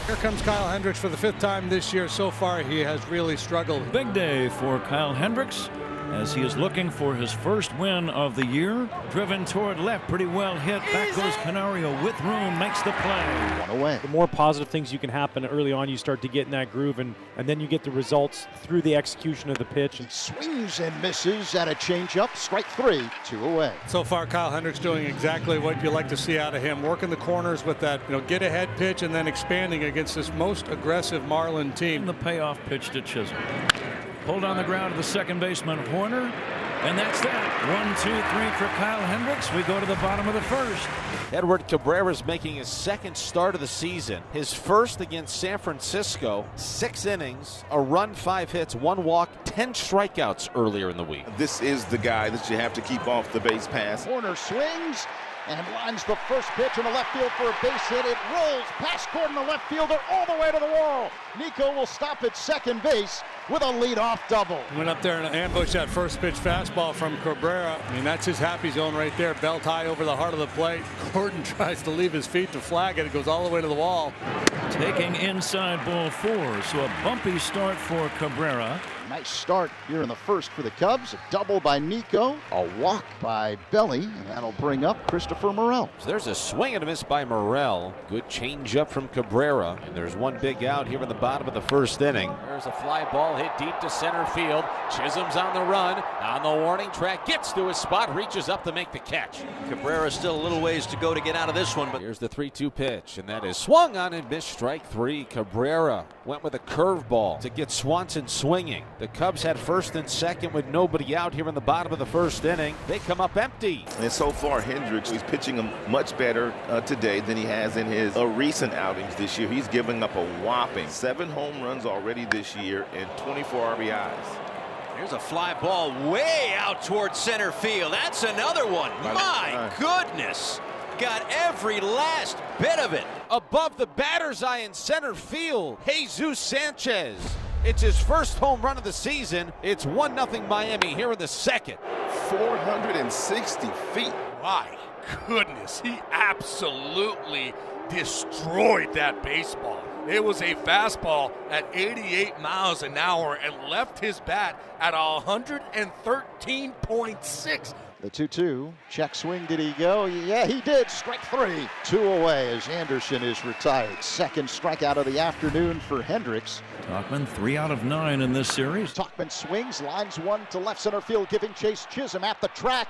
Here comes Kyle Hendricks for the 5th time this year. So far, he has really struggled. Big day for Kyle Hendricks as he is looking for his first win of the year. Driven toward left, pretty well hit. Back goes Canario with room, makes the play. One away. The more positive things you can happen early on, you start to get in that groove, and then you get the results through the execution of the pitch. He swings and misses at a changeup. Strike 3, 2 away. So far, Kyle Hendricks doing exactly what you like to see out of him, working the corners with that get ahead pitch and then expanding against this most aggressive Marlin team. The payoff pitch to Chisholm. Pulled on the ground to the second baseman Horner, and that's that. 1, 2, 3 for Kyle Hendricks. We go to the bottom of the first. Edward Cabrera is making his second start of the season. His first against San Francisco. 6 innings, a run, 5 hits, 1 walk, 10 strikeouts earlier in the week. This is the guy that you have to keep off the base pass. Horner swings and lines the first pitch in the left field for a base hit. It rolls past Gordon, the left fielder, all the way to the wall. Nico will stop at second base with a leadoff double. Went up there and ambushed that first pitch fastball from Cabrera. I mean, that's his happy zone right there. Belt high over the heart of the plate. Gordon tries to leave his feet to flag it. It goes all the way to the wall. Taking inside ball 4, so a bumpy start for Cabrera. Nice start here in the first for the Cubs. A double by Nico, a walk by Belly, and that'll bring up Christopher Morel. So there's a swing and a miss by Morel. Good change up from Cabrera. And there's one big out here in the bottom of the first inning. There's a fly ball hit deep to center field. Chisholm's on the run, on the warning track, gets to his spot, reaches up to make the catch. Cabrera still a little ways to go to get out of this one. But here's the 3-2 pitch, and that is swung on and missed. Strike 3. Cabrera went with a curveball to get Swanson swinging. The Cubs had first and second with nobody out here in the bottom of the first inning. They come up empty. And so far, Hendricks is pitching him much better today than he has in his recent outings this year. He's giving up a whopping 7 home runs already this year and 24 RBIs. here's a fly ball way out towards center field. That's another one. My goodness. Got every last bit of it. Above the batter's eye in center field, Jesus Sanchez. It's his first home run of the season. It's 1-0 Miami here in the second. 460 feet. My goodness, he absolutely destroyed that baseball. It was a fastball at 88 miles an hour and left his bat at 113.6. The 2-2, check swing, did he go? Yeah, he did. Strike 3, 2 away as Anderson is retired. Second strikeout of the afternoon for Hendricks. Tauchman 3 out of 9 in this series. Tauchman swings, lines one to left center field, giving chase. Chisholm at the track.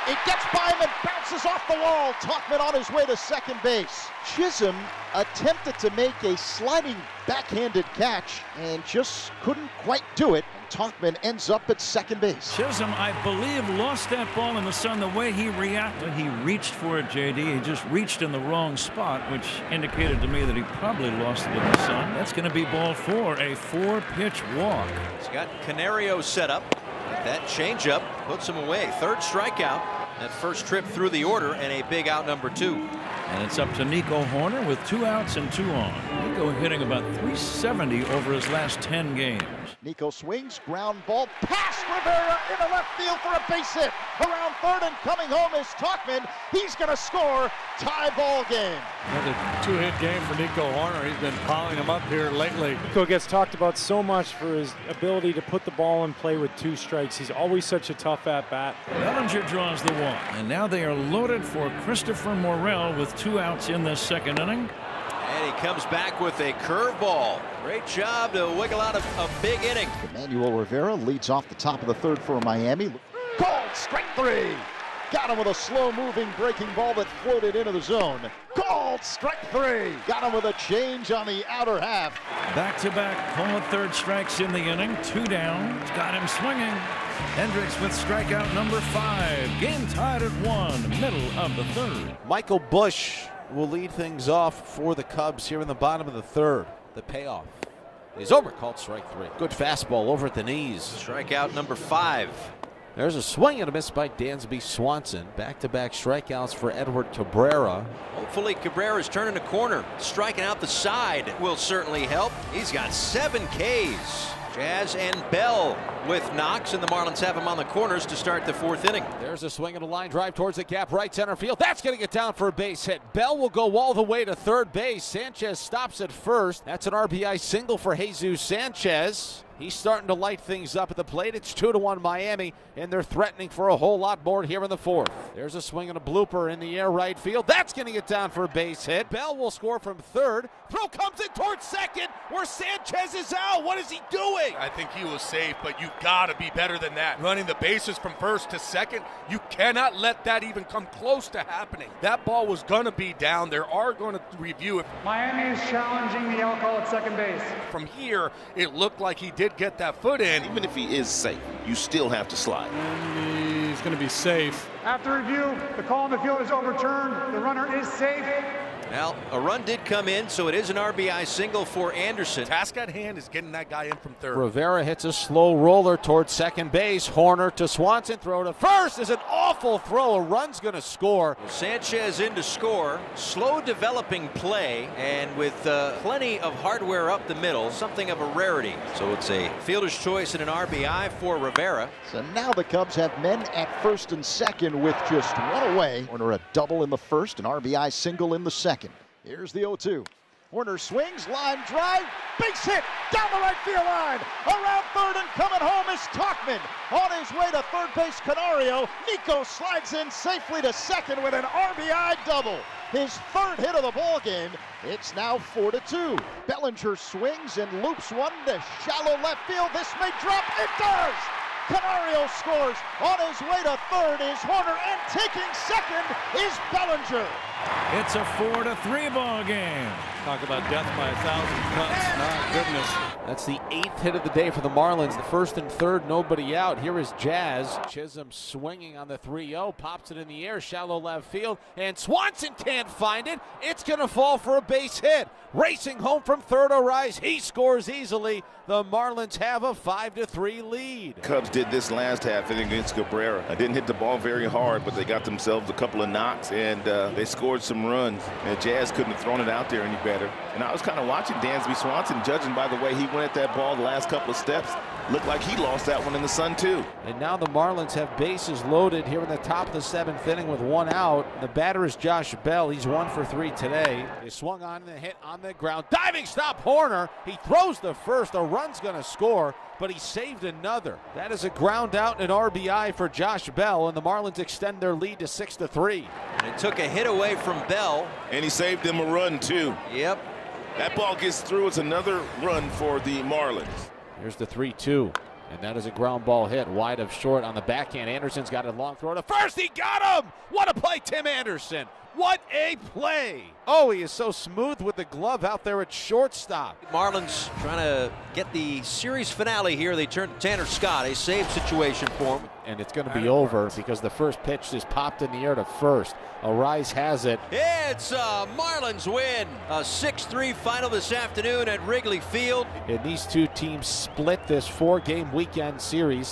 It gets by him and bounces off the wall. Tauchman on his way to second base. Chisholm attempted to make a sliding backhanded catch and just couldn't quite do it. Tauchman ends up at second base. Chisholm, I believe, lost that ball in the sun. The way he reacted, he reached for it, JD. He just reached in the wrong spot, which indicated to me that he probably lost it in the sun. That's going to be ball 4, a 4-pitch walk. He's got Canario set up. That changeup puts him away. Third strikeout. That first trip through the order and a big out number 2. And it's up to Nico Horner with 2 outs and 2 on. Nico hitting about .370 over his last 10 games. Nico swings, ground ball past Rivera into left field for a base hit. Around third and coming home is Tauchman. He's going to score. Tie ball game. Another 2-hit game for Nico Horner. He's been piling them up here lately. Nico gets talked about so much for his ability to put the ball in play with 2 strikes. He's always such a tough at-bat. Bellinger draws the walk, and now they are loaded for Christopher Morel with 2 outs in this second inning. And he comes back with a curveball. Great job to wiggle out of a big inning. Emmanuel Rivera leads off the top of the third for Miami. Called strike 3. Got him with a slow-moving breaking ball that floated into the zone. Called strike 3. Got him with a change on the outer half. Back-to-back pull of third strikes in the inning. 2 down. Got him swinging. Hendricks with strikeout number 5. Game tied at 1. Middle of the third. Michael Busch will lead things off for the Cubs here in the bottom of the third. The payoff is over. Called strike 3. Good fastball over at the knees. Strikeout number 5. There's a swing and a miss by Dansby Swanson. Back-to-back strikeouts for Edward Cabrera. Hopefully Cabrera's turning a corner. Striking out the side will certainly help. He's got 7 Ks. Jazz and Bell with knocks, and the Marlins have him on the corners to start the fourth inning. There's a swing and a line drive towards the gap, right center field. That's going to get down for a base hit. Bell will go all the way to third base. Sanchez stops at first. That's an RBI single for Jesus Sanchez. He's starting to light things up at the plate. It's 2-1 Miami, and they're threatening for a whole lot more here in the fourth. There's a swing and a blooper in the air right field. That's going to get down for a base hit. Bell will score from third. Throw comes in towards second, where Sanchez is out. What is he doing? I think he was safe, but you got to be better than that. Running the bases from first to second, you cannot let that even come close to happening. That ball was going to be down. They are going to review it. Miami is challenging the out call at second base. From here, it looked like he did get that foot in. Even if he is safe, you still have to slide. And he's going to be safe. After review, the call on the field is overturned. The runner is safe. Well, a run did come in, so it is an RBI single for Anderson. Task at hand is getting that guy in from third. Rivera hits a slow roller towards second base. Horner to Swanson. Throw to first is an awful throw. A run's going to score. Sanchez in to score. Slow developing play, and with plenty of hardware up the middle, something of a rarity. So it's a fielder's choice and an RBI for Rivera. So now the Cubs have men at first and second with just one away. Horner a double in the first, an RBI single in the second. Here's the 0-2. Horner swings, line drive, base hit, down the right field line. Around third and coming home is Tauchman. On his way to third base, Canario. Nico slides in safely to second with an RBI double. His third hit of the ball game. It's now 4-2. Bellinger swings and loops one to shallow left field. This may drop. It does! Canario scores. On his way to third is Horner, and taking second is Bellinger. It's a 4-3 ball game. Talk about death by 1,000 cuts. My goodness. That's the 8th hit of the day for the Marlins. The first and third, nobody out. Here is Jazz. Chisholm swinging on the 3-0, pops it in the air, shallow left field, and Swanson can't find it. It's going to fall for a base hit. Racing home from third, Arise. He scores easily. The Marlins have a 5-3 lead. Cubs did this last half inning against Cabrera. I didn't hit the ball very hard, but they got themselves a couple of knocks, and they scored some runs. And Jazz couldn't have thrown it out there any better. And I was kind of watching Dansby Swanson, judging by the way he went at that ball the last couple of steps. Looked like he lost that one in the sun, too. And now the Marlins have bases loaded here in the top of the 7th inning with one out. The batter is Josh Bell. He's 1 for 3 today. They swung on the hit on the ground. Diving stop, Horner. He throws the first. A run's going to score, but he saved another. That is a ground out and an RBI for Josh Bell, and the Marlins extend their lead to 6-3. And it took a hit away from Bell. And he saved them a run, too. Yep. That ball gets through. It's another run for the Marlins. Here's the 3-2, and that is a ground ball hit wide of short on the backhand. Anderson's got a long throw to first. He got him. What a play, Tim Anderson. What a play. Oh, he is so smooth with the glove out there at shortstop. Marlins trying to get the series finale here. They turn to Tanner Scott, a save situation for him. And it's going to be over because the first pitch just popped in the air to first. Arise has it. It's a Marlins win. A 6-3 final this afternoon at Wrigley Field. And these two teams split this 4-game weekend series.